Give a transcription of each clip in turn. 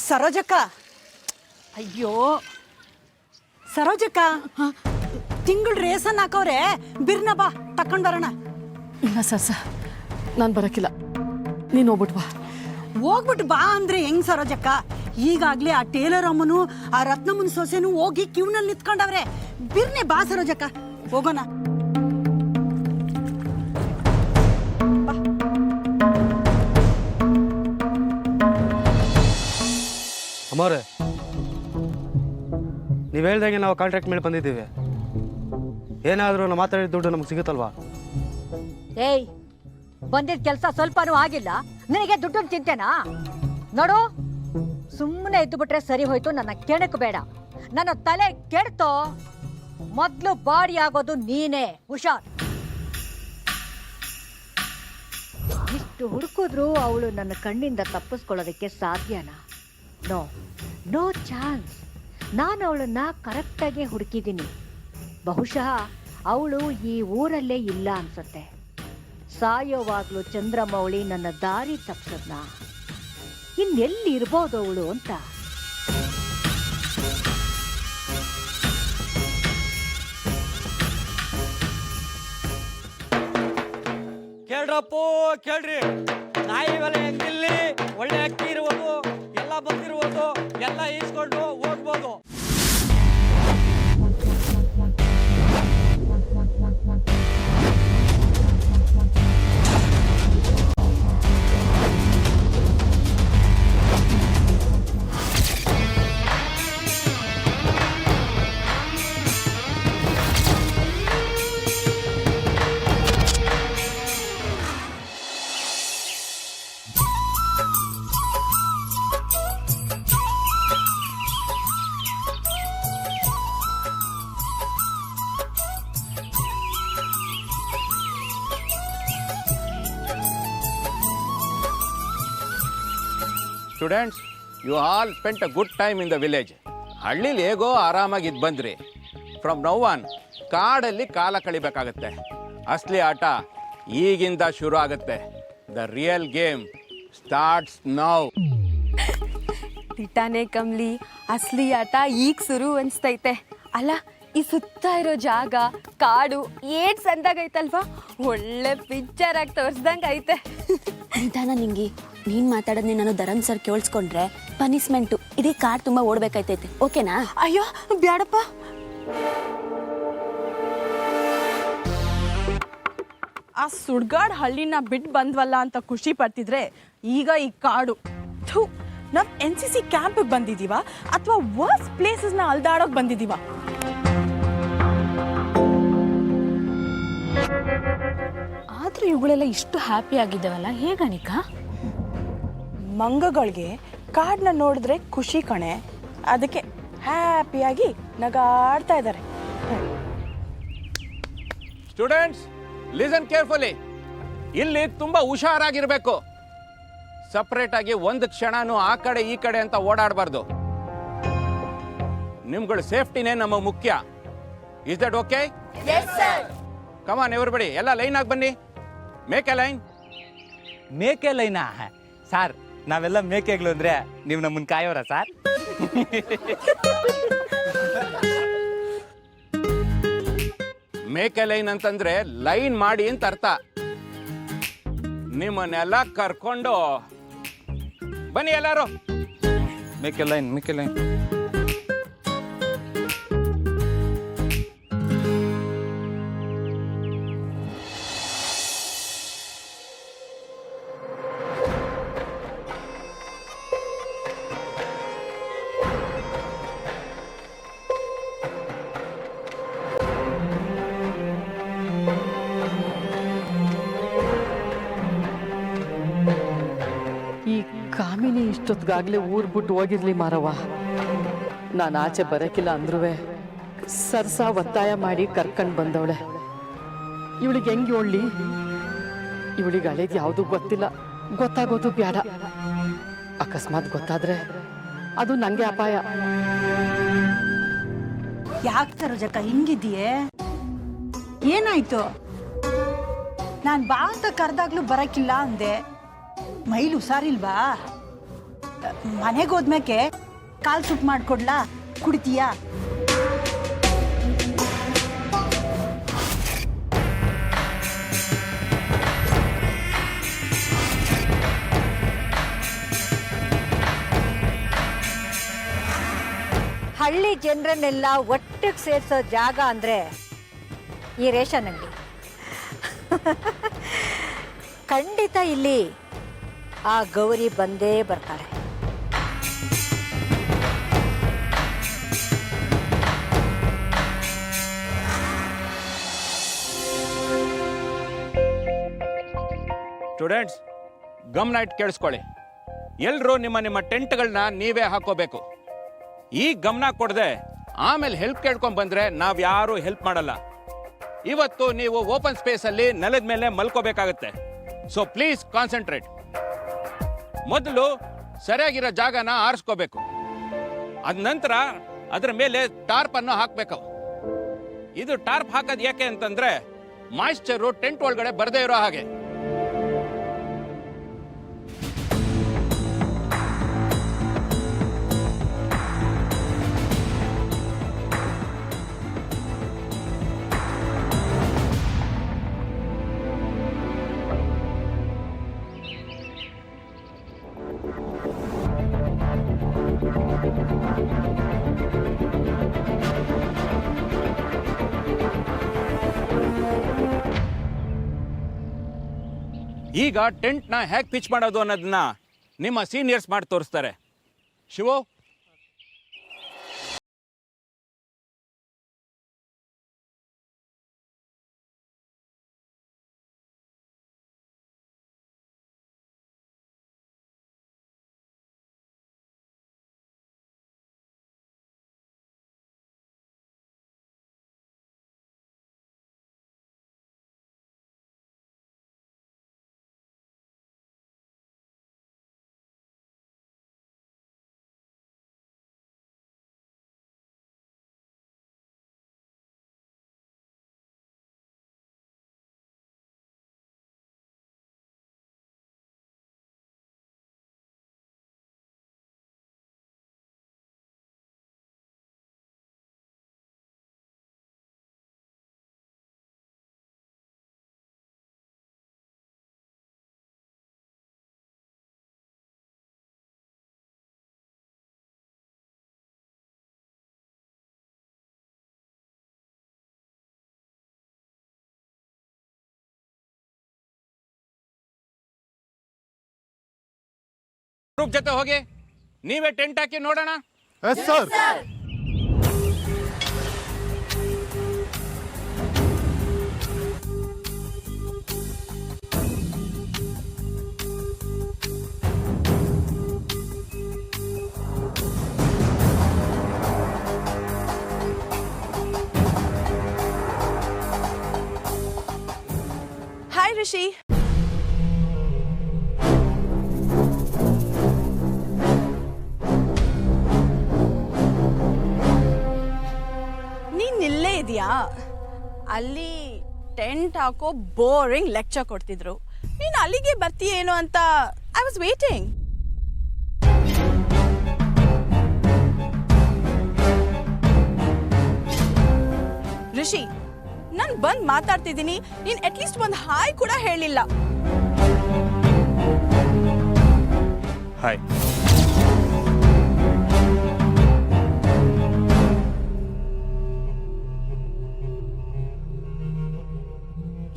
ಸರೋಜಕ್ಕ, ಅಯ್ಯೋ ಸರೋಜಕ್ಕ, ತಿಂಗಳು ರೇಸನ್ ಹಾಕವ್ರೆ, ಬಿರ್ನ ಬಾ ತಕೊಂಡ್ ಬರೋಣ. ಇಲ್ಲ ಸರ್, ನಾನು ಬರೋಕ್ಕಿಲ್ಲ, ನೀನು ಹೋಗ್ಬಿಟ್ಟು ಬಾ. ಹೋಗ್ಬಿಟ್ಟು ಬಾ ಅಂದ್ರೆ ಹೆಂಗ್ ಸರೋಜಕ್ಕ? ಈಗಾಗ್ಲೇ ಆ ಟೇಲರ್ ಅಮ್ಮನು ಆ ರತ್ನಮ್ಮನ ಸೊಸೆನು ಹೋಗಿ ಕ್ಯೂನಲ್ಲಿ ನಿಂತ್ಕೊಂಡವ್ರೆ. ಬಿರ್ನೆ ಬಾ ಸರೋಜಕ್ಕ, ಹೋಗೋಣ. ಅಮ್ಮವ್ರೆ, ನೀವು ಹೇಳ್ದಂಗೆ ನಾವು ಕಾಂಟ್ರಾಕ್ಟ್ ಮೇಲೆ ಬಂದಿದ್ದೀವಿ. ಏನಾದರೂ ನಾವು ಮಾತಾಡಿದ ದುಡ್ಡು ನಮ್ಗೆ ಸಿಗುತ್ತಲ್ವಾ? ಏಯ್, ಬಂದಿದ್ದ ಕೆಲಸ ಸ್ವಲ್ಪನೂ ಆಗಿಲ್ಲ, ನಿನಗೆ ದುಡ್ಡು ಚಿಂತೆನಾ? ನೋಡು, ಸುಮ್ಮನೆ ಇದ್ದು ಬಿಟ್ರೆ ಸರಿ ಹೋಯ್ತು. ನನ್ನ ಕೆಣಕು ಬೇಡ, ನನ್ನ ತಲೆ ಕೆಡ್ತೋ. ಮೊದ್ಲು ಬಾಡಿ ಆಗೋದು ನೀನೇ, ಹುಷಾರ್. ಇಷ್ಟು ಹುಡುಕಿದ್ರು ಅವಳು ನನ್ನ ಕಣ್ಣಿಂದ ತಪ್ಪಿಸ್ಕೊಳ್ಳೋದಕ್ಕೆ ಸಾಧ್ಯನಾ? No, no chance. ನಾನು ಅವಳನ್ನ ಕರೆಕ್ಟಾಗಿ ಹುಡುಕಿದ್ದೀನಿ. ಬಹುಶಃ ಅವಳು ಈ ಊರಲ್ಲೇ ಇಲ್ಲ ಅನ್ಸುತ್ತೆ. ಸಾಯೋವಾಗ್ಲೂ ಚಂದ್ರಮೌಳಿ ನನ್ನ ದಾರಿ ತಪ್ಸದ್ನ. ಇನ್ನೆಲ್ಲಿ ಇರ್ಬೋದು ಅವಳು ಅಂತ. ಕೇಳ್ರಪ್ಪೋ ಕೇಳ್ರಿ, ನಾಯಿ ಬೆಲೆ ಹೆಂಗಿಲ್ಲಿ, ಒಳ್ಳೆ ಅಕ್ಕಿ ಇರುವುದು, ಎಲ್ಲ ಬಂದಿರುವುದು, ಎಲ್ಲ ಈಸ್ಕೊಂಡು ಹೋಗ್ಬೋದು. Students, you all spent a good time in the village. ಹಳ್ಳಿಲಿ ಹೇಗೋ ಆರಾಮಾಗಿದ್ದು ಬಂದ್ರಿ. ಫ್ರಮ್ ನೌ ಆನ್ ಕಾಡಲ್ಲಿ ಕಾಲ ಕಳಿಬೇಕಾಗತ್ತೆ. ಅಸಲಿ ಆಟ ಈಗಿಂದ ಶುರು ಆಗುತ್ತೆ. The real game starts now. ತಿಟ್ಟಾನೆ ಕಮ್ಲಿ, ಅಸಲಿ ಆಟ ಈಗ ಶುರು ಅನಿಸ್ತೈತೆ. ಅಲ್ಲ, ಈ ಸುತ್ತ ಇರೋ ಜಾಗ, ಕಾಡು ಏಟ್ ಸಂದಾಗೈತಲ್ವಾ? ಒಳ್ಳೆ ಪಿಕ್ಚರ್ ಆಗಿ ತೋರಿಸ್ದಂಗೆ ಐತೆ. ನಿಧಾನ ನಿಂಗಿ, ನೀನು ಮಾತಾಡೋದನ್ನೇ ನಾನು ಧರಮ್ ಸರ್ ಕೇಳಿಸ್ಕೊಂಡ್ರೆ ಪನಿಷ್ಮೆಂಟು ಇಡೀ ಕಾರ್ ತುಂಬ ಓಡ್ಬೇಕಾಯ್ತೈತೆ. ಓಕೆನಾ? ಅಯ್ಯೋ ಬ್ಯಾಡಪ್ಪ. ಆ ಸುಡ್ಗಾಡ್ ಹಳ್ಳಿನ ಬಿಟ್ಟು ಬಂದ್ವಲ್ಲ ಅಂತ ಖುಷಿ ಪಡ್ತಿದ್ರೆ ಈಗ ಈ ಕಾಡು. ಥೂ, ನಾವು NCC ಕ್ಯಾಂಪಿಗೆ ಬಂದಿದ್ದೀವ ಅಥವಾ ವರ್ಸ್ಟ್ ಪ್ಲೇಸಸ್ನ ಅಲ್ದಾಡೋಕೆ ಬಂದಿದ್ದೀವ? ಆದರೂ ಇವುಗಳೆಲ್ಲ ಇಷ್ಟು ಹ್ಯಾಪಿ ಆಗಿದ್ದಾವಲ್ಲ, ಹೇಗನಿಕಾ? ಮಂಗಗಳಿಗೆ ಕಾಡನ್ನ ನೋಡಿದ್ರೆ ಖುಷಿ ಕಣೆ, ಅದಕ್ಕೆ ಹ್ಯಾಪಿಯಾಗಿ ನಗಾಡ್ತಾ ಇದ್ದಾರೆ. Students, listen carefully. ಇಲ್ಲಿ ತುಂಬಾ ಹುಷಾರಾಗಿರ್ಬೇಕು. ಸಪ್ರೇಟ್ ಆಗಿ ಒಂದು ಕ್ಷಣನೂ ಆ ಕಡೆ ಈ ಕಡೆ ಅಂತ ಓಡಾಡಬಾರ್ದು. ನಿಮ್ಗಳ ಸೇಫ್ಟಿನೇ ನಮ್ಮ ಮುಖ್ಯ. Is that okay? Come on everybody, ಎಲ್ಲ ಲೈನ್ ಆಗಿ ಬನ್ನಿ. ಮೇಕೆ ಲೈನ್. ಮೇಕೆ ಲೈನಾ? ಸಾರ್, ನಾವೆಲ್ಲ ಮೇಕೆಗಳು ಅಂದ್ರೆ ನೀವು ನಮ್ಮನ್ನ ಕಾಯೋರ ಸಾರ್? ಮೇಕೆ ಲೈನ್ ಅಂತಂದ್ರೆ ಲೈನ್ ಮಾಡಿ ಅಂತ ಅರ್ಥ. ನಿಮ್ಮನ್ನೆಲ್ಲ ಕರ್ಕೊಂಡು ಬನ್ನಿ ಎಲ್ಲಾರು. ಮೇಕೆ ಲೈನ್, ಮೇಕೆ ಲೈನ್. ಕಾಮಿನಿ ಇಷ್ಟೊತ್ತಿಗಾಗಲೇ ಊರು ಬಿಟ್ಟು ಹೋಗಿರ್ಲಿ ಮಾರವ್ವ. ನಾನು ಆಚೆ ಬರೋಕ್ಕಿಲ್ಲ ಅಂದ್ರೂ ಸರ್ಸ ಒತ್ತಾಯ ಮಾಡಿ ಕರ್ಕೊಂಡು ಬಂದವಳೆ. ಇವಳಿಗೆ ಹೆಂಗೆ ಹೇಳಲಿ? ಇವಳಿಗೆ ಹಳೇದು ಯಾವುದೂ ಗೊತ್ತಿಲ್ಲ, ಗೊತ್ತಾಗೋದು ಬೇಡ. ಅಕಸ್ಮಾತ್ ಗೊತ್ತಾದ್ರೆ ಅದು ನನಗೆ ಅಪಾಯ. ಯಾಕೆ ಸರೋಜಕ್ಕ ಹಿಂಗಿದೆಯೇ? ಏನಾಯ್ತು? ನಾನು ಬಾ ಅಂತ ಕರೆದಾಗ್ಲೂ ಬರಕ್ಕಿಲ್ಲ ಅಂದೆ. ಮೈಲು ಹುಷಾರಿಲ್ವಾ? ಮನೆಗೆ ಹೋದ್ಮೇಕೆ ಕಾಲು ಸುಟ್ಟು ಮಾಡ್ಕೊಡ್ಲಾ, ಕುಡಿತೀಯಾ? ಹಳ್ಳಿ ಜನರನ್ನೆಲ್ಲ ಒಟ್ಟಿಗೆ ಸೇರಿಸೋ ಜಾಗ ಅಂದರೆ ಈ ರೇಷನ್ ಅಂಗಡಿ. ಖಂಡಿತ ಇಲ್ಲಿ ಆ ಗೌರಿ ಬಂದೇ ಬರ್ತಾರೆ. ಸ್ಟೂಡೆಂಟ್ಸ್, ಗಮನ ಇಟ್ಟು ಕೇಳಿಸ್ಕೊಳ್ಳಿ. ಎಲ್ಲರೂ ನಿಮ್ಮ ಟೆಂಟ್ಗಳನ್ನ ನೀವೇ ಹಾಕೋಬೇಕು. ಈಗ ಗಮನ ಕೊಡದೆ ಆಮೇಲೆ ಹೆಲ್ಪ್ ಕೇಳ್ಕೊಂಡ್ ಬಂದ್ರೆ ನಾವ್ ಯಾರು ಹೆಲ್ಪ್ ಮಾಡಲ್ಲ. ಇವತ್ತು ನೀವು ಓಪನ್ ಸ್ಪೇಸ್ ಅಲ್ಲಿ ನೆಲದ ಮೇಲೆ ಮಲ್ಕೋಬೇಕಾಗತ್ತೆ. So please concentrate. ಮೊದಲು ಸರಿಯಾಗಿರೋ ಜಾಗನ ಆರಿಸ್ಕೋಬೇಕು. ಅದ ನಂತರ ಅದರ ಮೇಲೆ ಟಾರ್ಪ್ ಅನ್ನು ಹಾಕ್ಬೇಕು. ಇದು ಟಾರ್ಪ್ ಹಾಕೋದು ಯಾಕೆ ಅಂತಂದ್ರೆ ಮಾಯಿಶ್ಚರು ಟೆಂಟ್ ಒಳಗಡೆ ಬರದೇ ಇರೋ ಹಾಗೆ. ಈಗ ಟೆಂಟ್ನ ಹೇಗೆ ಪಿಚ್ ಮಾಡೋದು ಅನ್ನೋದನ್ನ ನಿಮ್ಮ ಸೀನಿಯರ್ಸ್ ಮಾಡಿ ತೋರಿಸ್ತಾರೆ. ಶಿವು, ಗ್ರೂಪ್ ಜೊತೆ ಹೋಗಿ ನೀವೇ ಟೆಂಟ್ ಹಾಕಿ ನೋಡೋಣ. Yes sir. ಹಾಯ್ ರಿಷಿ. ನೀನ್ ಇಲ್ಲೇ ಇದೆಯಾ? ಅಲ್ಲಿ ಟೆಂಟ್ ಹಾಕೋ ಬೋರಿಂಗ್ ಲೆಕ್ಚರ್ ಕೊಡ್ತಿದ್ರು. ನೀನು ಅಲ್ಲಿಗೆ ಬರ್ತೀಯೇನೋ ಅಂತ ಐ ವಾಸ್ ವೇಟಿಂಗ್. ರಿಷಿ, ನಾನು ಬಂದು ಮಾತಾಡ್ತಿದ್ದೀನಿ, ನೀನು ಅಟ್ಲೀಸ್ಟ್ ಒಂದು ಹಾಯ್ ಕೂಡ ಹೇಳಿಲ್ಲ. Hi.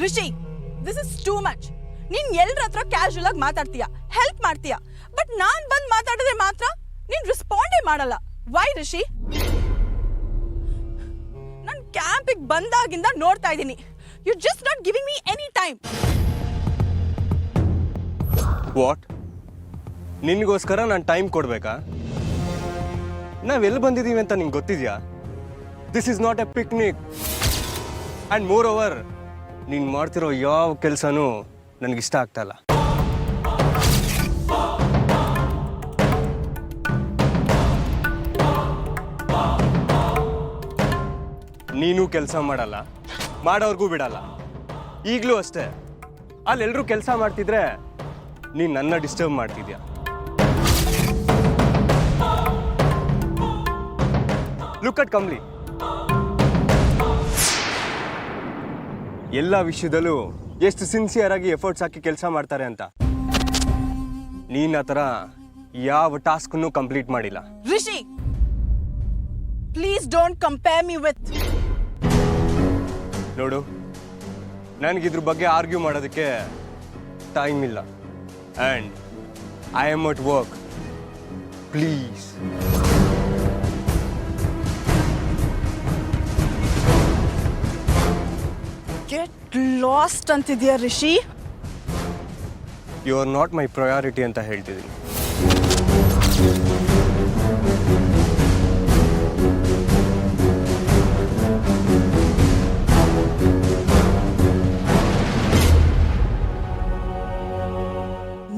Rishi, this is too much. ನೀನ್ ಎಲ್ಲರ ಹತ್ರ ಕ್ಯಾಶುಯಲ್ ಆಗಿ ಮಾತಾಡ್ತೀಯ, ಹೆಲ್ಪ್ ಮಾಡ್ತೀಯ, ಬಟ್ ನಾನ್ ಬಂದ್ ಮಾತಾಡಿದ್ರೆ ಮಾತ್ರ ನೀನ್ ರೆಸ್ಪಾಂಡೇ ಮಾಡಲ್ಲ. ವೈ ರಿಷಿ? ನಾನ್ ಕ್ಯಾಂಪಿಗೆ ಬಂದಾಗಿಂದ ನೋಡ್ತಾ ಇದ್ದೀನಿ, you just not giving me any time. What? ನಿನಗೋಸ್ಕರ ನಾನು ಟೈಮ್ ಕೊಡ್ಬೇಕಾ? ನಾವೆಲ್ಲಿ ಬಂದಿದ್ದೀವಿ ಅಂತ ನಿಂಗೆ ಗೊತ್ತಿದ್ಯಾ? This is not a picnic. And moreover, ನೀನು ಮಾಡ್ತಿರೋ ಯಾವ ಕೆಲಸನೂ ನನಗಿಷ್ಟ ಆಗ್ತಾಯಿಲ್ಲ. ನೀನು ಕೆಲಸ ಮಾಡಲ್ಲ, ಮಾಡೋರ್ಗೂ ಬಿಡಲ್ಲ. ಈಗಲೂ ಅಷ್ಟೇ, ಅಲ್ಲೆಲ್ಲರೂ ಕೆಲಸ ಮಾಡ್ತಿದ್ರೆ ನೀನು ನನ್ನ ಡಿಸ್ಟರ್ಬ್ ಮಾಡ್ತಿದ್ಯಾ. ಲುಕ್ ಅಟ್ ಕಮ್ಲಿ. ಎಲ್ಲ ವಿಷಯದಲ್ಲೂ ಎಷ್ಟು ಸಿನ್ಸಿಯರ್ ಆಗಿ ಎಫರ್ಟ್ಸ್ ಹಾಕಿ ಕೆಲಸ ಮಾಡ್ತಾರೆ ಅಂತ. ನೀನ್ ಆ ಥರ ಯಾವ ಟಾಸ್ಕನ್ನು ಕಂಪ್ಲೀಟ್ ಮಾಡಿಲ್ಲ. Rishi, please don't compare me with. ನೋಡು, ನನಗಿದ್ರ ಬಗ್ಗೆ ಆರ್ಗ್ಯೂ ಮಾಡೋದಕ್ಕೆ ಟೈಮ್ ಇಲ್ಲ. And I am at work. Please. Get lost ಅಂತಿದ್ಯಾ Rishi? You are not my priority ಅಂತ ಹೇಳ್ತಿದ್ದೀನಿ.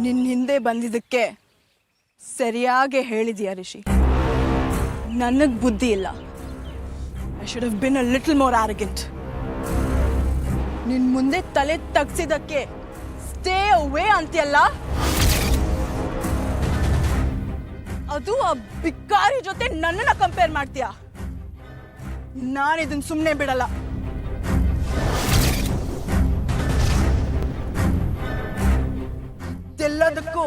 ನಿನ್ನ ಹಿಂದೆ ಬಂದಿದ್ದಕ್ಕೆ ಸರಿಯಾಗಿ ಹೇಳಿದ್ಯಾ ರಿಷಿ. ನನಗೆ ಬುದ್ಧಿ ಇಲ್ಲ. I should have been a little more arrogant. ನಿನ್ ಮುಂದೆ ತಲೆ ತಗ್ಸಿದಕ್ಕೆ ಸ್ಟೇ ಅವೇ ಅಂತೀಯಲ್ಲ, ಅದು ಆ ಬಿಕ್ಕಾರಿ ಜೊತೆ ನನ್ನನ್ನ ಕಂಪೇರ್ ಮಾಡ್ತೀಯ. ನಾನು ಇದನ್ನ ಸುಮ್ಮನೆ ಬಿಡಲ್ಲ. ಎಲ್ಲದಕ್ಕೂ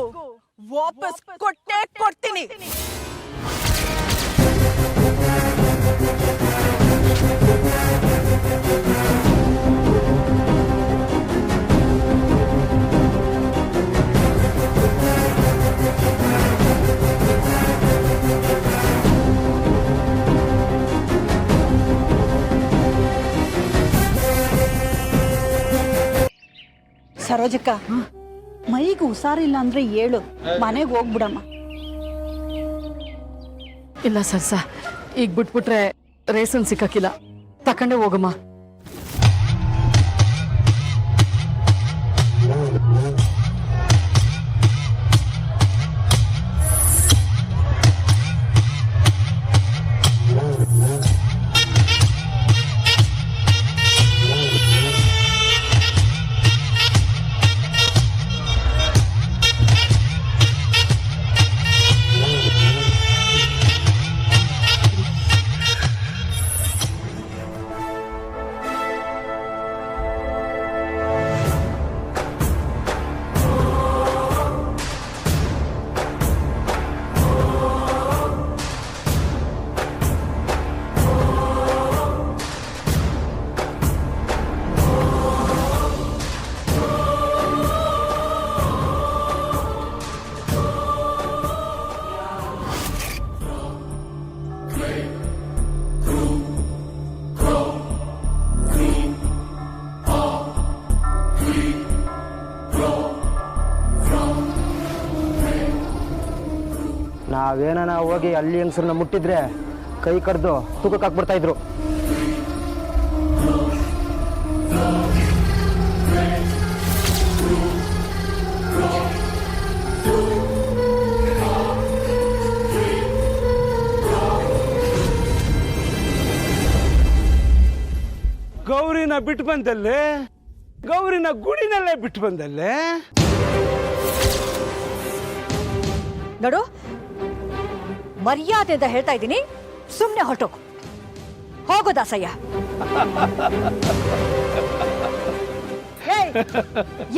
ವಾಪಸ್ ಕೊಟ್ಟೇ ಕೊಡ್ತೀನಿ. ಸರೋಜಕ್ಕ, ಮೈಗೆ ಹುಷಾರಿಲ್ಲ ಅಂದ್ರೆ ಹೇಳು, ಮನೆಗೆ ಹೋಗ್ಬಿಡಮ್ಮ. ಇಲ್ಲ ಸರ್ಸ, ಈಗ ಬಿಟ್ಬಿಟ್ರೆ ರೇಸನ್ ಸಿಕ್ಕಕ್ಕಿಲ್ಲ. ತಕೊಂಡೆ ಹೋಗಮ್ಮ. ನಾವೇನ ಹೋಗಿ ಅಲ್ಲಿ ಹೆಂಗಸರನ್ನ ಮುಟ್ಟಿದ್ರೆ ಕೈ ಕಡ್ದು ತೂಕಕ್ಕೆ ಹಾಕ್ಬಿಡ್ತಾ ಇದ್ರು. ಗೌರಿನ ಬಿಟ್ಟು ಬಂದಲ್ಲೇ, ಗೌರಿನ ಗುಡಿನಲ್ಲೇ ಬಿಟ್ಟು ಬಂದಲ್ಲೇ. ನೋಡು, ಮರ್ಯಾದೆಯಿಂದ ಹೇಳ್ತಾ ಇದ್ದೀನಿ, ಸುಮ್ಮನೆ ಹೊರಟೋಗು. ಹೋಗು ದಾಸಯ್ಯ.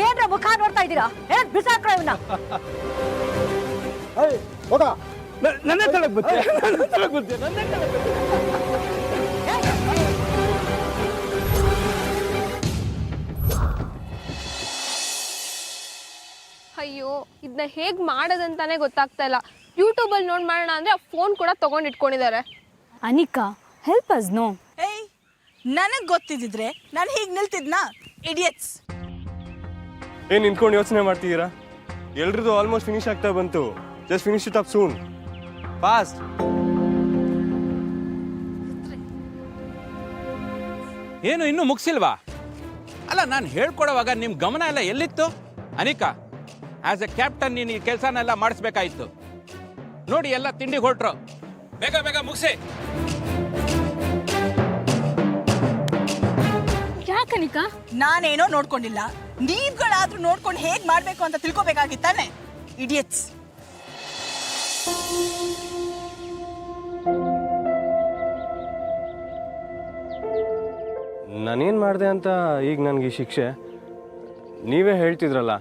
ಏನ್ರ ಮುಖ ನೋಡ್ತಾ ಇದ್ದೀರಾ? ಬಿಸಾಕ್ರ ಇವನ್ನ. ನನ್ನ ತಳಕ್ ಬತ್ತೆ, ನನ್ನ ತಳಕ್ ಬತ್ತೆ, ನನ್ನ ತಳಕ್ ಬತ್ತೆ. ಅಯ್ಯೋ, ಇದನ್ನ ಹೇಗೆ ಮಾಡೋದಂತಾನೆ ಗೊತ್ತಾಗ್ತಾ ಇಲ್ಲ. ಯೂಟ್ಯೂಬಲ್ಲಿ ನೋಡಿ ಮಾಡೋಣ ಅಂದರೆ ಫೋನ್ ಕೂಡ ತೊಗೊಂಡು ಇಟ್ಕೊಂಡಿದ್ದಾರೆ. Anika, help us. ನೋ. ಏಯ್, ನನಗೆ ಗೊತ್ತಿದ್ದಿದ್ರೆ ನಾನು ಹೀಗೆ ನಿಲ್ತಿದ್ನಾ? ಇಡಿಯಟ್ಸ್. ಏನ್ ನಿಂತ್ಕೊಂಡು ಯೋಚನೆ ಮಾಡ್ತಿದ್ದೀರಾ? ಎಲ್ರದ್ದು ಆಲ್ಮೋಸ್ಟ್ ಫಿನಿಶ್ ಆಗ್ತಾ ಬಂತು. Just finish it up soon. Fast. ಏನು ಇನ್ನೂ ಮುಗಿಸಿಲ್ವಾ? ಅಲ್ಲ, ನಾನು ಹೇಳ್ಕೊಡುವಾಗ ನಿಮ್ಮ ಗಮನ ಎಲ್ಲ ಎಲ್ಲಿತ್ತು? ಅನಿಕಾ, ಆಸ್ ಎ ಕ್ಯಾಪ್ಟನ್ ನೀನು ಈ ಕೆಲಸನೆಲ್ಲ ಮಾಡಿಸ್ಬೇಕಾಯ್ತು. ನೋಡಿ, ಎಲ್ಲ ತಿಂಡಿಗೆ ಹೊರಟ್ರು. ಬೇಗ ಬೇಗ ಮುಗಿಸಿ. ಯಾಕನಿಕಾ? ನಾನೇನೋ ನೋಡ್ಕೊಂಡಿಲ್ಲ, ನೀವುಗಳಾದ್ರೂ ನೋಡ್ಕೊಂಡು ಹೇಗೆ ಮಾಡಬೇಕು ಅಂತ ತಿಳ್ಕೊಬೇಕಾಗಿತ್ತಾನೆ. ಇಡಿಯಟ್ಸ್. ನಾನೇನು ಮಾಡಿದೆ ಅಂತ ಈಗ ನನಗೆ ಈ ಶಿಕ್ಷೆ? ನೀವೇ ಹೇಳ್ತಿದ್ರಲ್ಲ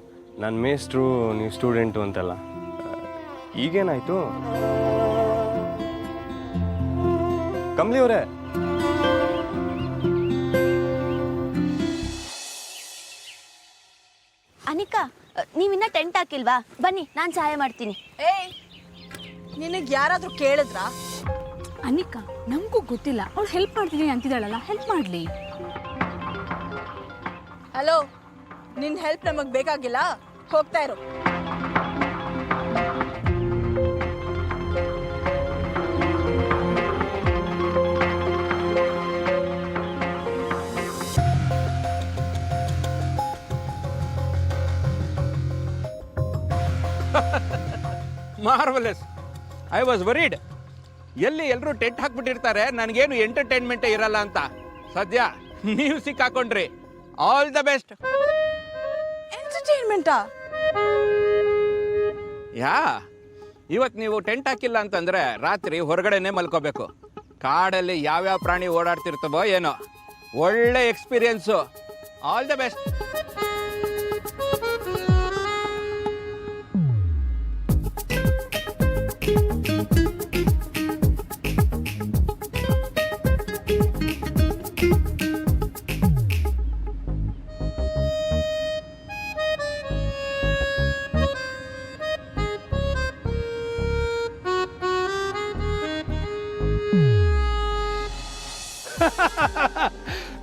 ನನ್ನ ಮೇಸ್ಟ್ರು ನೀವು ಸ್ಟೂಡೆಂಟು ಅಂತೆಲ್ಲ. ಈಗೇನಾಯಿತು? ಕಮಲಿ ಅವರೇ, ಅನಿಕಾ, ನೀವಿನ್ನ ಟೆಂಟ್ ಹಾಕಿಲ್ವಾ? ಬನ್ನಿ, ನಾನು ಸಹಾಯ ಮಾಡ್ತೀನಿ. ಏಯ್, ನಿನಗೆ ಯಾರಾದರೂ ಕೇಳಿದ್ರಾ? ಅನಿಕಾ, ನಮಗೂ ಗೊತ್ತಿಲ್ಲ, ಅವಳು ಹೆಲ್ಪ್ ಮಾಡ್ತೀನಿ ಅಂತಿದ್ದಾಳಲ್ಲ, ಹೆಲ್ಪ್ ಮಾಡಲಿ. ಹಲೋ, ನಿನ್ನ ಹೆಲ್ಪ್ ನಮಗೆ ಬೇಕಾಗಿಲ್ಲ, ಹೋಗ್ತಾ ಇರು. ಮಾರ್ವಲೆಸ್. I was worried. ಎಲ್ಲಿ ಎಲ್ಲರೂ ಟೆಂಟ್ ಹಾಕ್ಬಿಟ್ಟಿರ್ತಾರೆ, ನನಗೇನು ಎಂಟರ್ಟೈನ್ಮೆಂಟೇ ಇರಲ್ಲ ಅಂತ. ಸದ್ಯ ನೀವು ಸಿಕ್ಕಾಕೊಂಡ್ರಿ. All the best. ಎಂಟರ್ಟೈನ್ಮೆಂಟಾ? ಇವತ್ತು ನೀವು ಟೆಂಟ್ ಹಾಕಿಲ್ಲ ಅಂತಂದ್ರೆ ರಾತ್ರಿ ಹೊರಗಡೆನೆ ಮಲ್ಕೋಬೇಕು. ಕಾಡಲ್ಲಿ ಯಾವ್ಯಾವ ಪ್ರಾಣಿ ಓಡಾಡ್ತಿರ್ತವೋ ಏನೋ. ಒಳ್ಳೆ ಎಕ್ಸ್ಪೀರಿಯನ್ಸು. All the best.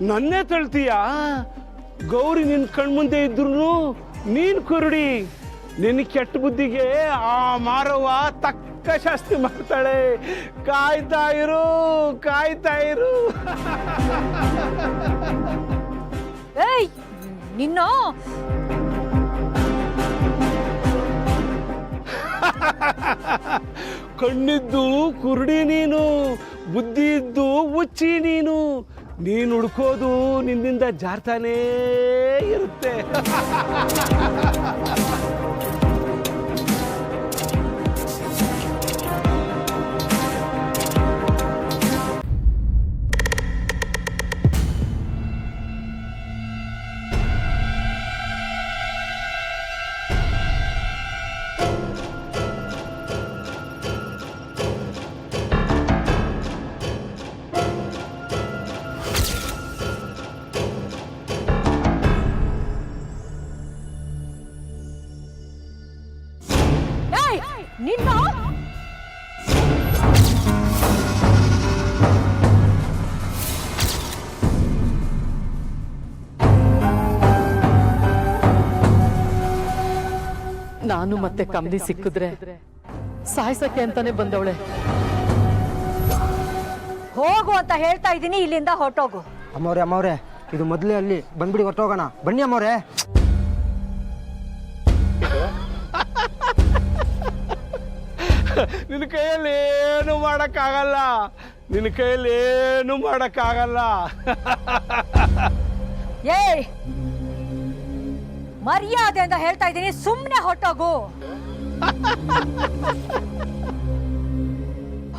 ನನ್ನೇ ತಳ್ತೀಯಾ? ಗೌರಿ ನಿನ್ ಕಣ್ಮುಂದೆ ಇದ್ರು ನೀನ್ ಕುರುಡಿ. ನಿನ್ನ ಕೆಟ್ಟ ಬುದ್ಧಿಗೆ ಆ ಮಾರವ್ವ ತಕ್ಕ ಶಾಸ್ತಿ ಮಾಡ್ತಾಳೆ. ಕಾಯ್ತಾ ಇರು, ಕಾಯ್ತಾ ಇರು. ಏಯ್, ನಿನ್ನ ಕಣ್ಣಿದ್ದು ಕುರುಡಿ ನೀನು, ಬುದ್ಧಿ ಇದ್ದು ಹುಚ್ಚಿ ನೀನು. ನೀನು ಹುಡ್ಕೋದು ನಿನ್ನಿಂದ ಜಾರ್ತಾನೇ ಇರುತ್ತೆ. ನಿನ್ನ ನಾನು ಮತ್ತೆ ಕಮಲಿ ಸಿಕ್ಕಿದ್ರೆ ಸಾಯ್ಸಕ್ಕೆ ಅಂತಾನೆ ಬಂದವಳೆ. ಹೋಗು ಅಂತ ಹೇಳ್ತಾ ಇದ್ದೀನಿ, ಇಲ್ಲಿಂದ ಹೊರಟೋಗು. ಅಮ್ಮವ್ರೆ, ಇದು ಮೊದಲೇ ಅಲ್ಲಿ ಬಂದ್ಬಿಡಿ, ಹೊರಟೋಗೋಣ. ಬನ್ನಿ ಅಮ್ಮವ್ರೆ. ನಿನ್ನ ಕೈಯಲ್ಲಿ ಏನು ಮಾಡಕ್ಕಾಗಲ್ಲ, ನಿನ್ನ ಕೈಯಲ್ಲಿ ಏನು ಮಾಡಕ್ಕಾಗಲ್ಲ. ಏಯ್, ಮರ್ಯಾದೆಯಿಂದ ಹೇಳ್ತಾ ಇದ್ದೀನಿ, ಸುಮ್ಮನೆ ಹೊರಟೋಗು.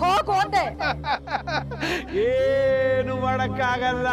ಹೋಗು ಅಂದೆ. ಏನು ಮಾಡಕ್ಕಾಗಲ್ಲ.